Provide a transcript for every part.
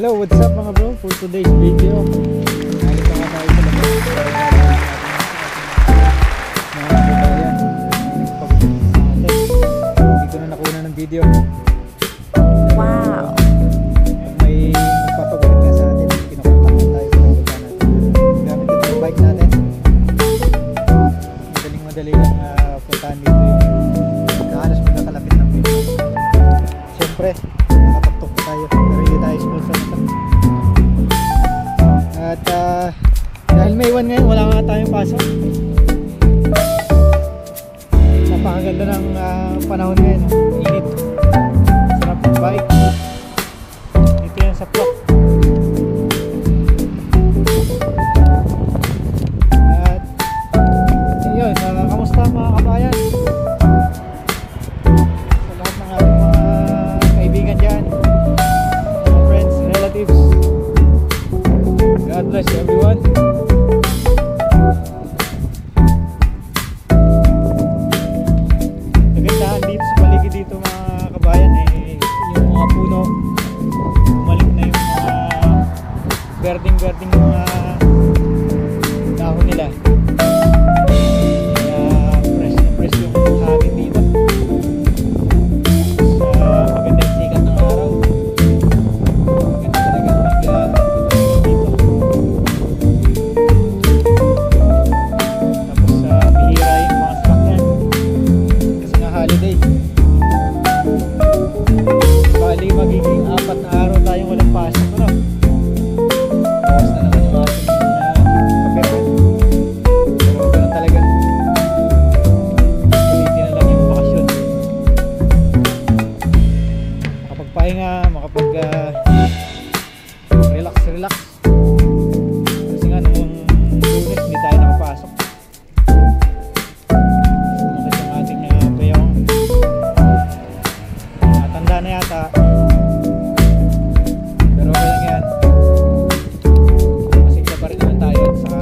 Hello, what's up mga bro? For today's video, nalito nga tayo sa labas mga kabayan. Hindi ko na nakuna ng video. Wow! Pag may magpapagulit nga sa atin, kinukontakan tayo sa punta natin. Gamit ito yung bike natin. Madaling lang puntahan dito yung halos magkakalapit ng video. Siyempre, nakapagtok tayo pero hindi tayo sponsor nito. At dahil May 1 ngayon, wala nga tayong pasok. Napakaganda ng panahon ngayon, init, sarap ng bike. Dito yan sa Plok. At yun, kamusta mga kabayan? Sa lahat ng ating mga kaibigan dyan, mga friends, relatives, God bless everyone. Nagandahan dito sa paligid dito mga kabayan yung mga puno, bumalik na yung mga berding mga dahon nila. Kaya fresh na fresh yung hangin dito sa magandang sikat ng araw. Maganda talaga dito. Tapos bihira yung mga sasakyan kasi nga holiday. Bali magiging 4 na araw tayong walang pasok, ano? Bawas na naman yung ating kapirman. Pero ganun talaga, ulitin na lang yung bakasyon. Makapagpahinga, relax. Kasi nga nung Lunes hindi tayo nakapasok. Bakit yung ating bayong tanda na yata, pero okay lang yan. Masigla pa rin naman tayo at saka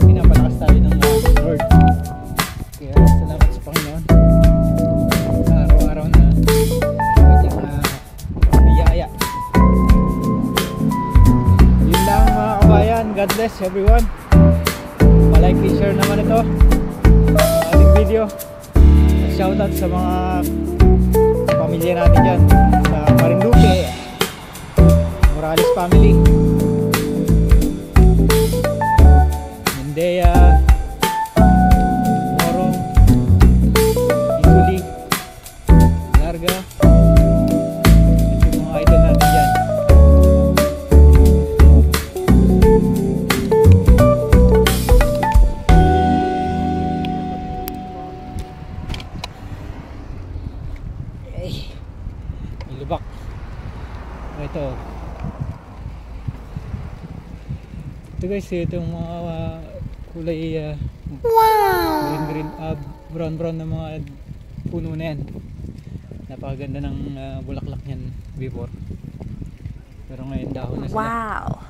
pinapalakas tayo ng Lord. Kaya salamat sa Panginoon sa araw-araw na kanyang biyaya. Yun lang mga kabayan, God bless everyone. Palike and share naman ito ating video. Shoutout sa mga pamilya natin dyan sa Marinduque, Morales family, Mendea, Moro, Isuli, Larga, at yung mga idol natin dyan. May lubak. Ito guys, itong mga kulay green, brown na mga puno na yan. Napakaganda ng bulaklak niyan before, pero ngayon dahon na sila. Wow!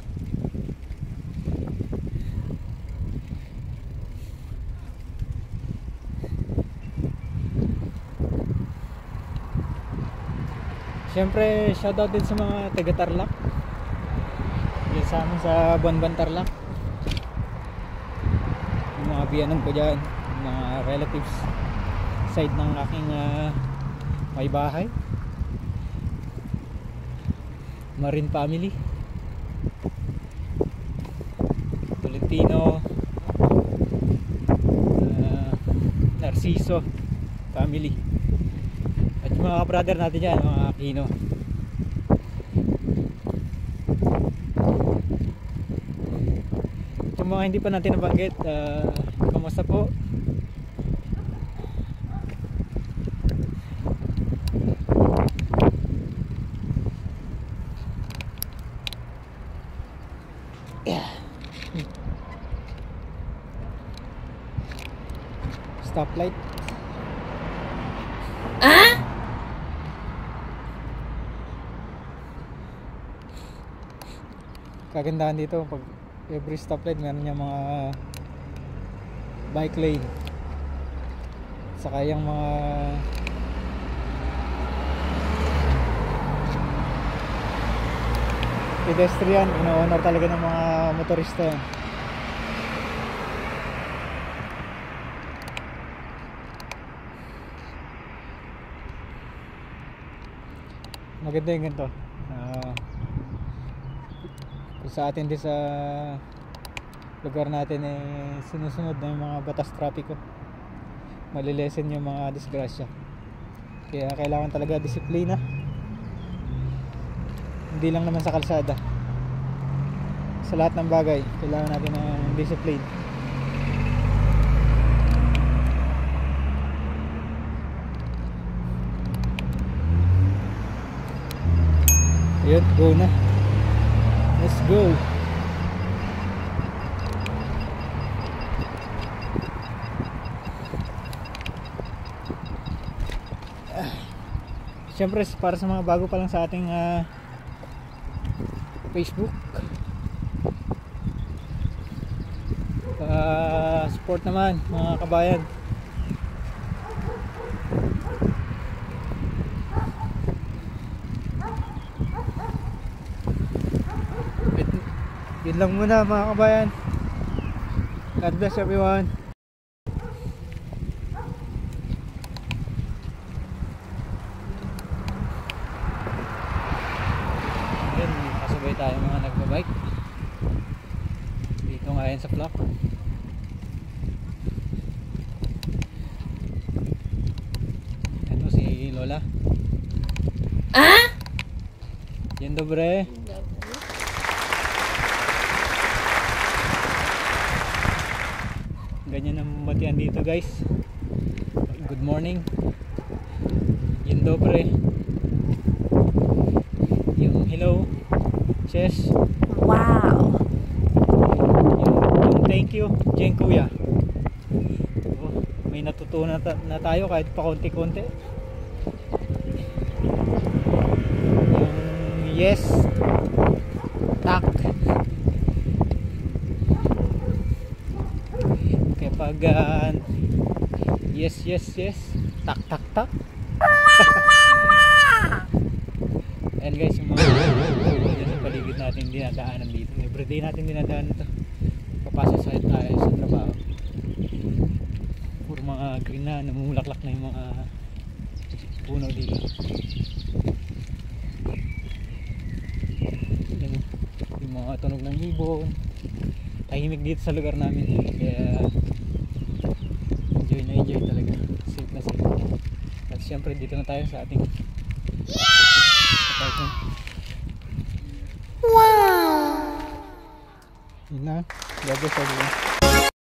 Siyempre, shoutout din sa mga taga Tarlac. Yan sa amin sa Buanban Tarlac. Yung mga biyanan ko dyan, yung mga relatives side ng aking may bahay. Marin family, Tolentino, Narciso family. At yung mga brother natin dyan, mga Aquino. At yung mga hindi pa natin nabanggit, kamusta po? Stoplight. Kagandahan dito, pag every stoplight meron yung mga bike lane, saka yung mga pedestrian, ino-honor talaga ng mga motorista yan. Maganda yung ganito. Kung sa atin din sa lugar natin sinusunod na yung mga batas trapiko, malilesen yung mga disgrasya. Kaya kailangan talaga disiplina, hindi lang naman sa kalsada, sa lahat ng bagay kailangan natin ng discipline. Ayun, go na. Let's go. Siyempre para sa mga bago pa lang sa ating Facebook, support naman mga kabayan. Yun lang muna mga kabayan. God bless everyone. Yun, kasabay tayo mga nagbabike dito ngayon sa Flock. Ano si Lola? Ah? Dzień dobry. Ganyan ang batian dito guys. Good morning. Dzień dobry. Yung hello. Cheers. Wow. Yung thank you. Dziękuję. May natutunan na tayo kahit pa konti-konti. Yung yes. Tak. Kapag yes yes yes, tak tak tak. And guys, yung mga dyan sa paligid natin dinadaanan dito, everyday natin dinadaanan ito papasok sa tayo sa trabaho. Puro mga green na, namumulaklak na yung mga puno dito. Yung mga tunog ng ibon, tahimik dito sa lugar namin, kaya enjoy talaga, safe na safe. At syempre dito na tayo sa ating apartment. Wow! Yun na, God bless everyone.